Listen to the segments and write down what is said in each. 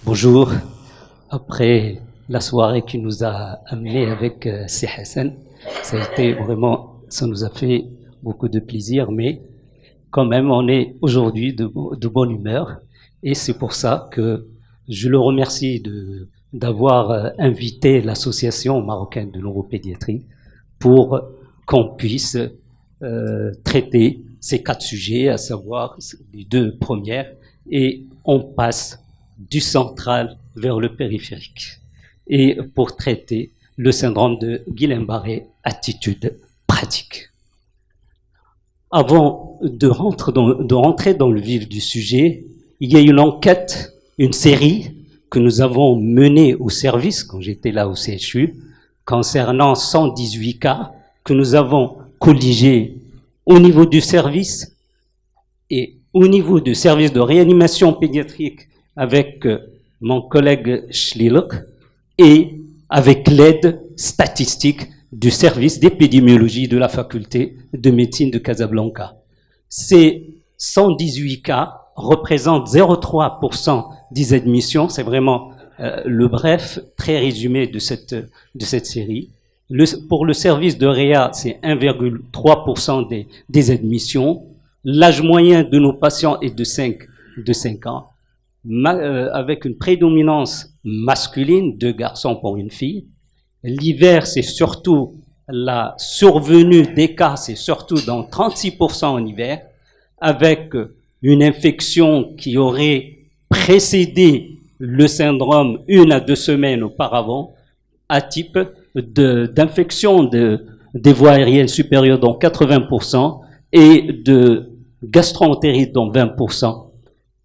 Bonjour. Après la soirée qui nous a amenés avec Si Hassan, ça a été vraiment, ça nous a fait beaucoup de plaisir, mais quand même, on est aujourd'hui de bonne humeur, et c'est pour ça que je le remercie d'avoir invité l'association marocaine de neuropédiatrie pour qu'on puisse traiter ces 4 sujets, à savoir les 2 premières, et on passe du central vers le périphérique. Et pour traiter le syndrome de Guillain-Barré, attitude pratique. Avant de rentrer dans le vif du sujet, il y a une enquête, une série que nous avons menée au service, quand j'étais là au CHU, concernant 118 cas que nous avons colligés au niveau du service et au niveau du service de réanimation pédiatrique avec mon collègue Schlilok et avec l'aide statistique du service d'épidémiologie de la faculté de médecine de Casablanca. Ces 118 cas représentent 0,3% des admissions. C'est vraiment le bref, très résumé de cette série. Pour le service de réa, c'est 1,3% des admissions. L'âge moyen de nos patients est de 5 ans. Avec une prédominance masculine, 2 garçons pour une fille. L'hiver, c'est surtout la survenue des cas, c'est surtout dans 36% en hiver, avec une infection qui aurait précédé le syndrome 1 à 2 semaines auparavant, à type d'infection des voies aériennes supérieures dans 80% et de gastro-entérite dans 20%.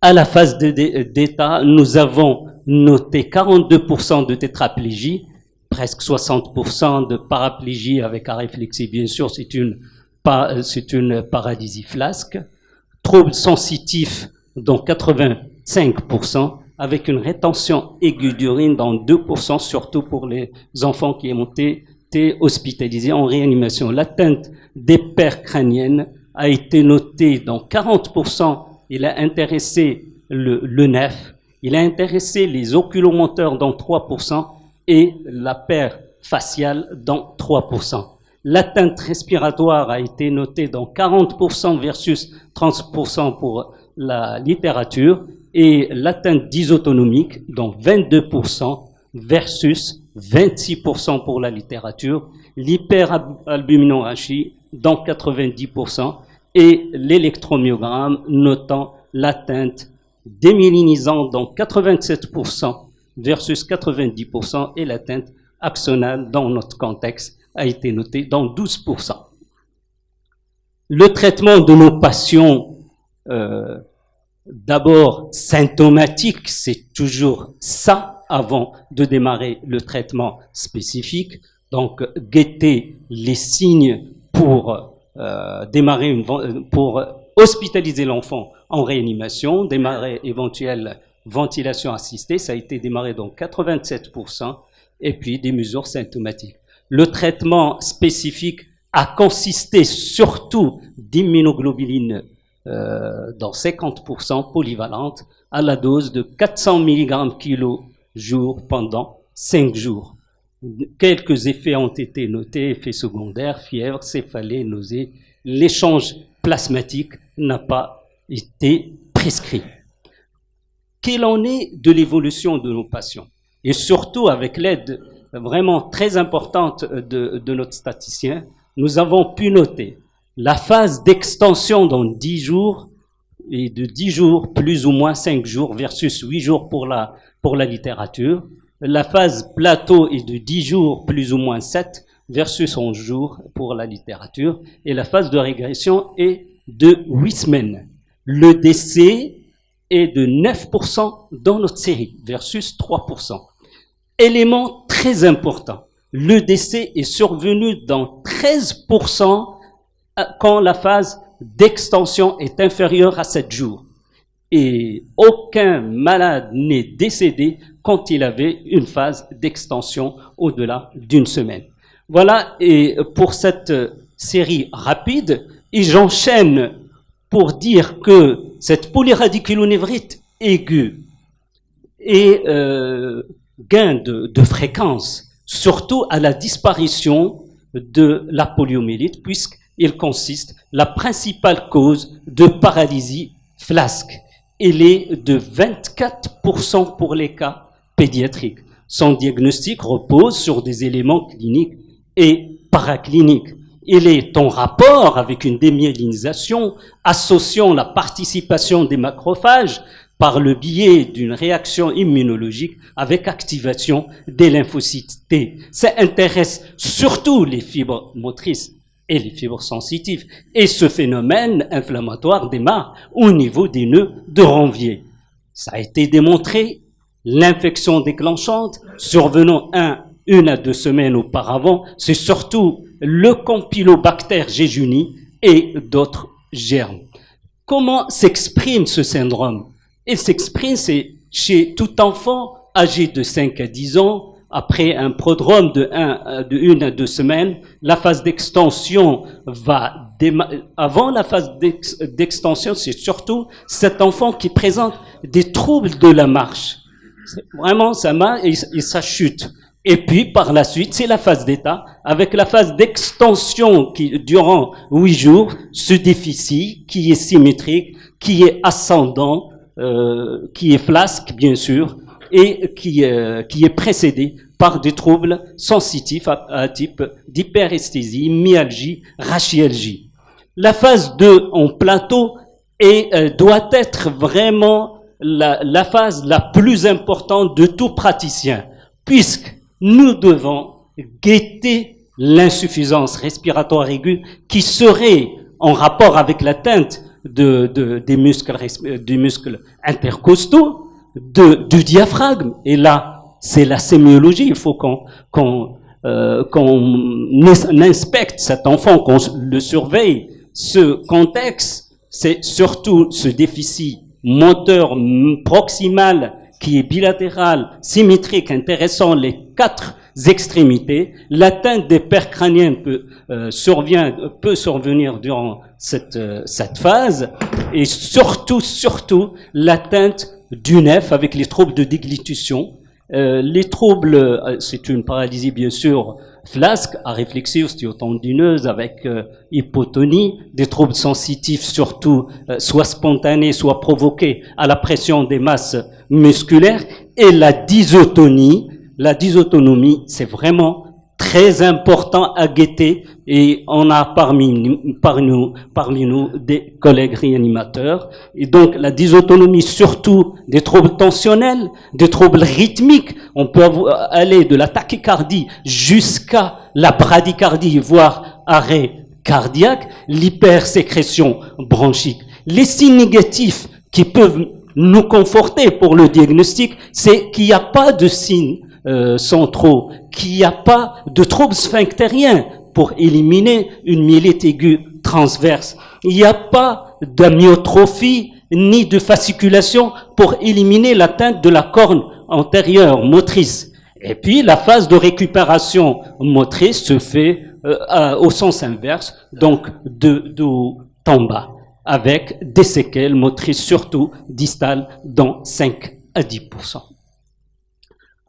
À la phase d'état, nous avons noté 42% de tétraplégie, presque 60% de paraplégie avec aréflexie. Bien sûr, c'est une paralysie flasque. Troubles sensitifs dans 85%, avec une rétention aiguë d'urine dans 2%, surtout pour les enfants qui ont été hospitalisés en réanimation. L'atteinte des paires crâniennes a été notée dans 40%. Il a intéressé le nef, il a intéressé les oculomoteurs dans 3% et la paire faciale dans 3%. L'atteinte respiratoire a été notée dans 40% versus 30% pour la littérature et l'atteinte dysautonomique dans 22% versus 26% pour la littérature, l'hyperalbuminorachie dans 90%, et l'électromyogramme notant l'atteinte démyélinisante dans 87% versus 90% et l'atteinte axonale dans notre contexte a été notée dans 12%. Le traitement de nos patients, d'abord symptomatique, c'est toujours ça avant de démarrer le traitement spécifique. Donc, guetter les signes pour pour hospitaliser l'enfant en réanimation, démarrer éventuelle ventilation assistée, ça a été démarré dans 87%, et puis des mesures symptomatiques. Le traitement spécifique a consisté surtout d'immunoglobulines dans 50% polyvalentes à la dose de 400 mg kg jour pendant 5 jours. Quelques effets ont été notés, effets secondaires, fièvre, céphalée, nausée. L'échange plasmatique n'a pas été prescrit. Quel en est de l'évolution de nos patients? Et surtout avec l'aide vraiment très importante de notre statisticien, nous avons pu noter la phase d'extension dans 10 jours et de 10 jours plus ou moins 5 jours versus 8 jours pour la littérature. La phase plateau est de 10 jours plus ou moins 7 versus 11 jours pour la littérature. Et la phase de régression est de 8 semaines. Le décès est de 9% dans notre série versus 3%. Élément très important, le décès est survenu dans 13% quand la phase d'extension est inférieure à 7 jours. Et aucun malade n'est décédé quand il avait une phase d'extension au-delà d'une semaine. Voilà, et pour cette série rapide, et j'enchaîne pour dire que cette polyradiculonévrite aiguë et gain de fréquence, surtout à la disparition de la poliomyélite, puisqu'il consiste la principale cause de paralysie flasque. Il est de 24% pour les cas pédiatriques. Son diagnostic repose sur des éléments cliniques et paracliniques. Il est en rapport avec une démyélinisation associant la participation des macrophages par le biais d'une réaction immunologique avec activation des lymphocytes T. Ça intéresse surtout les fibres motrices et les fibres sensitives. Et ce phénomène inflammatoire démarre au niveau des nœuds de Ranvier. Ça a été démontré, l'infection déclenchante survenant 1 à 2 semaines auparavant, c'est surtout le Campylobacter jejuni et d'autres germes. Comment s'exprime ce syndrome? Il s'exprime chez tout enfant âgé de 5 à 10 ans, après un prodrome de 1 à 2 semaines. La phase d'extension va démarrer. Avant la phase d'extension, c'est surtout cet enfant qui présente des troubles de la marche. Vraiment, ça marche et ça chute. Et puis, par la suite, c'est la phase d'état, avec la phase d'extension qui, durant 8 jours, ce déficit qui est symétrique, qui est ascendant, qui est flasque, bien sûr, et qui est précédé par des troubles sensitifs à type d'hyperesthésie, myalgie, rachialgie. La phase 2 en plateau doit être vraiment la phase la plus importante de tout praticien, puisque nous devons guetter l'insuffisance respiratoire aiguë qui serait en rapport avec l'atteinte des muscles intercostaux, du diaphragme. Et là, c'est la sémiologie. Il faut qu'on inspecte cet enfant, qu'on le surveille. Ce contexte, c'est surtout ce déficit moteur proximal qui est bilatéral, symétrique, intéressant les 4 extrémités. L'atteinte des paires crâniennes peut survenir durant cette phase, et surtout l'atteinte du nef avec les troubles de déglutition. Les troubles, c'est une paralysie bien sûr flasque, aréflexive, osteo-tendineuse avec hypotonie, des troubles sensitifs surtout soit spontanés, soit provoqués à la pression des masses musculaires, et la dysautonomie, c'est vraiment très important à guetter, et on a parmi nous des collègues réanimateurs. Et donc la dysautonomie, surtout des troubles tensionnels, des troubles rythmiques, on peut aller de la tachycardie jusqu'à la bradycardie, voire arrêt cardiaque, l'hypersécrétion bronchique. Les signes négatifs qui peuvent nous conforter pour le diagnostic, c'est qu'il n'y a pas de signes centraux, qu'il n'y a pas de troubles sphinctériens pour éliminer une myélite aiguë transverse. Il n'y a pas d'amyotrophie ni de fasciculation pour éliminer l'atteinte de la corne antérieure motrice. Et puis la phase de récupération motrice se fait au sens inverse, donc de haut en bas, avec des séquelles motrices surtout distales dans 5 à 10%.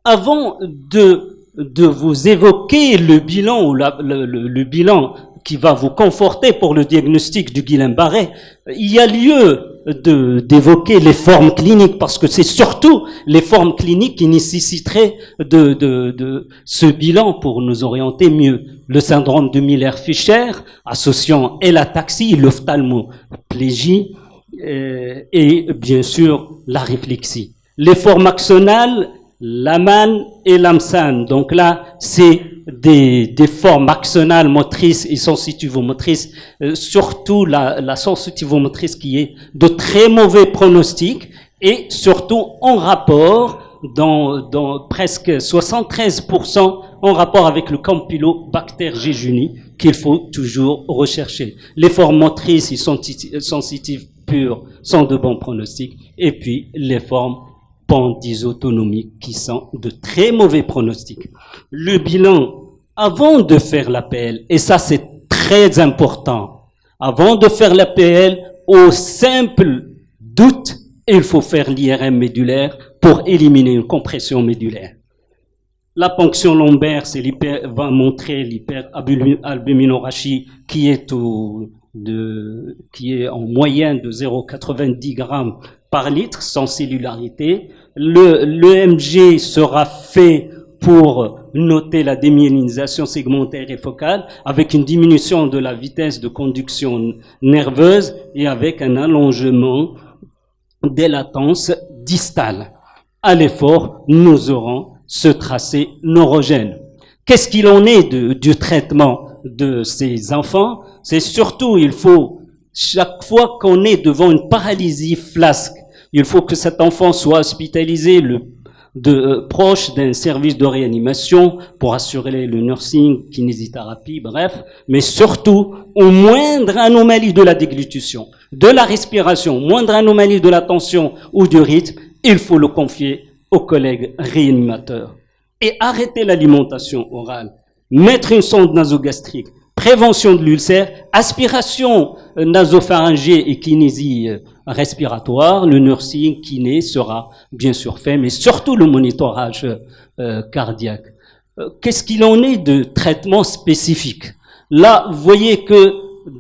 Avant de vous évoquer le bilan ou le bilan qui va vous conforter pour le diagnostic du Guillain-Barré, il y a lieu d'évoquer les formes cliniques, parce que c'est surtout les formes cliniques qui nécessiteraient de ce bilan pour nous orienter mieux. Le syndrome de Miller-Fisher, associant et l'ataxie, l'ophtalmoplégie et bien sûr la réflexie. Les formes axonales, l'AMAN et l'AMSAN. Donc là, c'est des formes axonales motrices et sensitivomotrices, surtout la sensitivomotrice qui est de très mauvais pronostic, et surtout en rapport, dans presque 73%, en rapport avec le Campylobacter jejuni, qu'il faut toujours rechercher. Les formes motrices et sensitives pures sont de bons pronostics, et puis les formes pandysautonomiques qui sont de très mauvais pronostics. Le bilan, avant de faire l'APL, et ça c'est très important, avant de faire l'APL, au simple doute, il faut faire l'IRM médulaire pour éliminer une compression médulaire. La ponction lombaire, va montrer l'hyperalbuminorachie qui est en moyenne de 0,90 grammes par litre, sans cellularité. L'EMG sera fait pour noter la démyélinisation segmentaire et focale, avec une diminution de la vitesse de conduction nerveuse et avec un allongement des latences distales. À l'effort, nous aurons ce tracé neurogène. Qu'est-ce qu'il en est du traitement de ces enfants? C'est surtout, il faut, chaque fois qu'on est devant une paralysie flasque, il faut que cet enfant soit hospitalisé proche d'un service de réanimation pour assurer le nursing, kinésithérapie, bref, mais surtout, au moindre anomalie de la déglutition, de la respiration, moindre anomalie de la tension ou du rythme, il faut le confier aux collègues réanimateurs. Et arrêter l'alimentation orale, mettre une sonde nasogastrique, prévention de l'ulcère, aspiration nasopharyngée et kinésie respiratoire, le nursing kiné sera bien sûr fait, mais surtout le monitorage cardiaque. Qu'est-ce qu'il en est de traitements spécifiques? Là, vous voyez que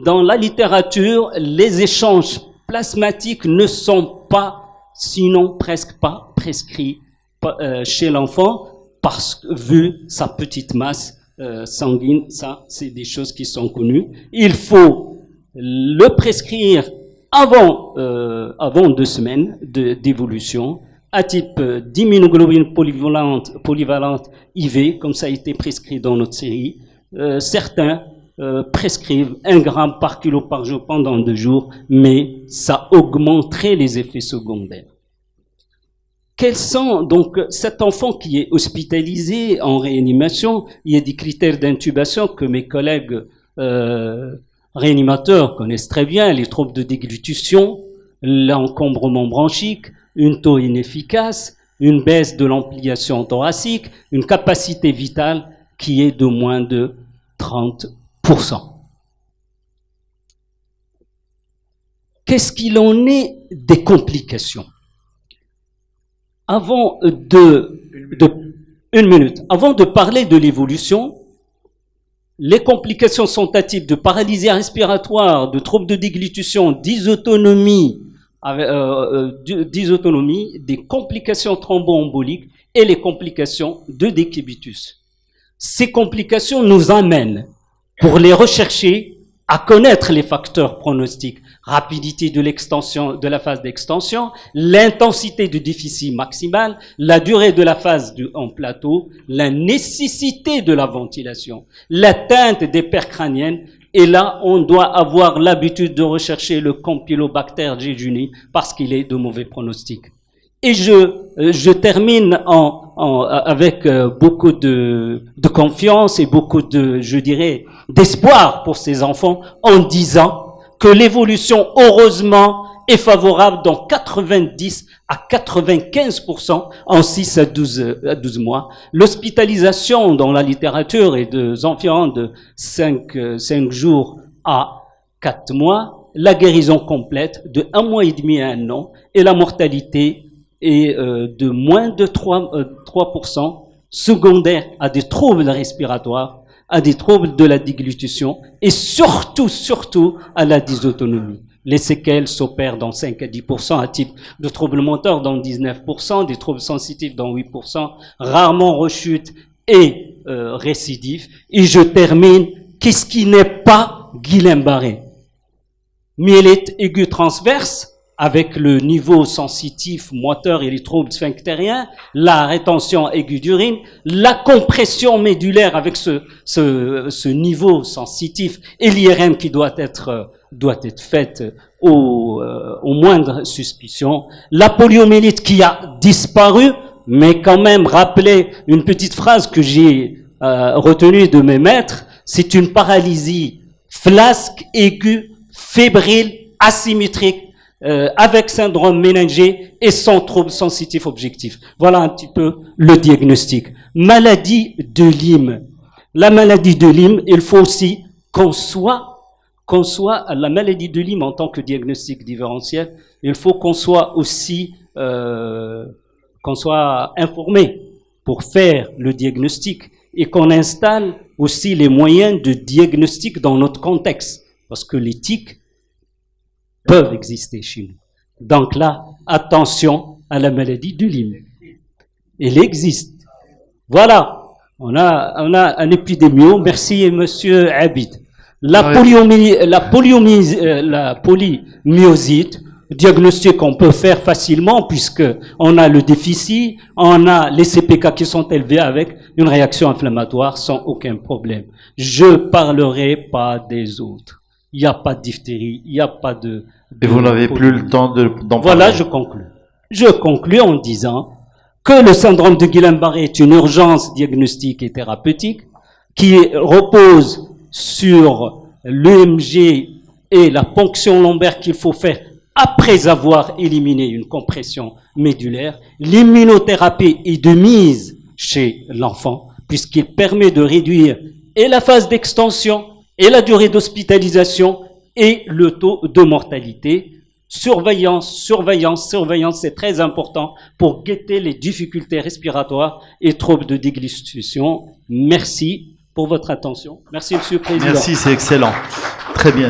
dans la littérature, les échanges plasmatiques ne sont pas, sinon presque pas, prescrits chez l'enfant, parce que vu sa petite masse sanguine, ça c'est des choses qui sont connues. Il faut le prescrire avant 2 semaines d'évolution, à type d'immunoglobine polyvalente IV, comme ça a été prescrit dans notre série. Certains prescrivent 1 gramme par kilo par jour pendant 2 jours, mais ça augmenterait les effets secondaires. Quels sont donc cet enfant qui est hospitalisé en réanimation? Il y a des critères d'intubation que mes collègues réanimateurs connaissent très bien, les troubles de déglutition, l'encombrement bronchique, une taux inefficace, une baisse de l'ampliation thoracique, une capacité vitale qui est de moins de 30%. Qu'est-ce qu'il en est des complications? Avant de parler de l'évolution, les complications sont à type de paralysie respiratoire, de troubles de déglutition, dysautonomie, des complications thromboemboliques et les complications de décubitus. Ces complications nous amènent, pour les rechercher, à connaître les facteurs pronostiques, rapidité de l'extension, de la phase d'extension, l'intensité du déficit maximal, la durée de la phase en plateau, la nécessité de la ventilation, l'atteinte des paires crâniennes. Et là, on doit avoir l'habitude de rechercher le Campylobacter jejuni parce qu'il est de mauvais pronostic. Et je termine avec beaucoup de confiance et beaucoup d'espoir pour ces enfants en disant que l'évolution, heureusement, est favorable dans 90 à 95% en 6 à 12 mois. L'hospitalisation dans la littérature est environ de 5 jours à 4 mois, la guérison complète de 1 mois et demi à 1 an, et la mortalité est de moins de 3% secondaire à des troubles respiratoires, à des troubles de la déglutition et surtout à la dysautonomie. Les séquelles s'opèrent dans 5 à 10% à type de troubles moteurs dans 19%, des troubles sensitifs dans 8%, rarement rechute et récidive. Et je termine, qu'est-ce qui n'est pas Guillain-Barré? Myélite aiguë transverse, avec le niveau sensitif moteur et les troubles sphinctériens, la rétention aiguë d'urine, la compression médulaire avec ce niveau sensitif et l'IRM qui doit être faite au moindre suspicion, la poliomyélite qui a disparu, mais quand même rappeler une petite phrase que j'ai retenue de mes maîtres, c'est une paralysie flasque, aiguë, fébrile, asymétrique, avec syndrome méningé et sans trouble sensitif objectif. Voilà un petit peu le diagnostic. Maladie de Lyme. La maladie de Lyme, il faut aussi qu'on soit la maladie de Lyme en tant que diagnostic différentiel, il faut qu'on soit aussi qu'on soit informé pour faire le diagnostic et qu'on installe aussi les moyens de diagnostic dans notre contexte, parce que les tics peuvent exister chez nous. Donc là, attention à la maladie de Lyme. Elle existe. Voilà, on a un épidémio. Merci, monsieur Abid. La polymyosite, diagnostic qu'on peut faire facilement puisque on a le déficit, on a les CPK qui sont élevés avec une réaction inflammatoire sans aucun problème. Je parlerai pas des autres. Il n'y a pas de diphtérie, il n'y a pas de... Et vous n'avez plus le temps d'en parler. Voilà, je conclus. Je conclus en disant que le syndrome de Guillain-Barré est une urgence diagnostique et thérapeutique qui repose sur l'EMG et la ponction lombaire qu'il faut faire après avoir éliminé une compression médulaire. L'immunothérapie est de mise chez l'enfant puisqu'il permet de réduire et la phase d'extension et la durée d'hospitalisation et le taux de mortalité. Surveillance, c'est très important pour guetter les difficultés respiratoires et troubles de déglutition. Merci pour votre attention. Merci, Monsieur le Président. Merci, c'est excellent. Très bien.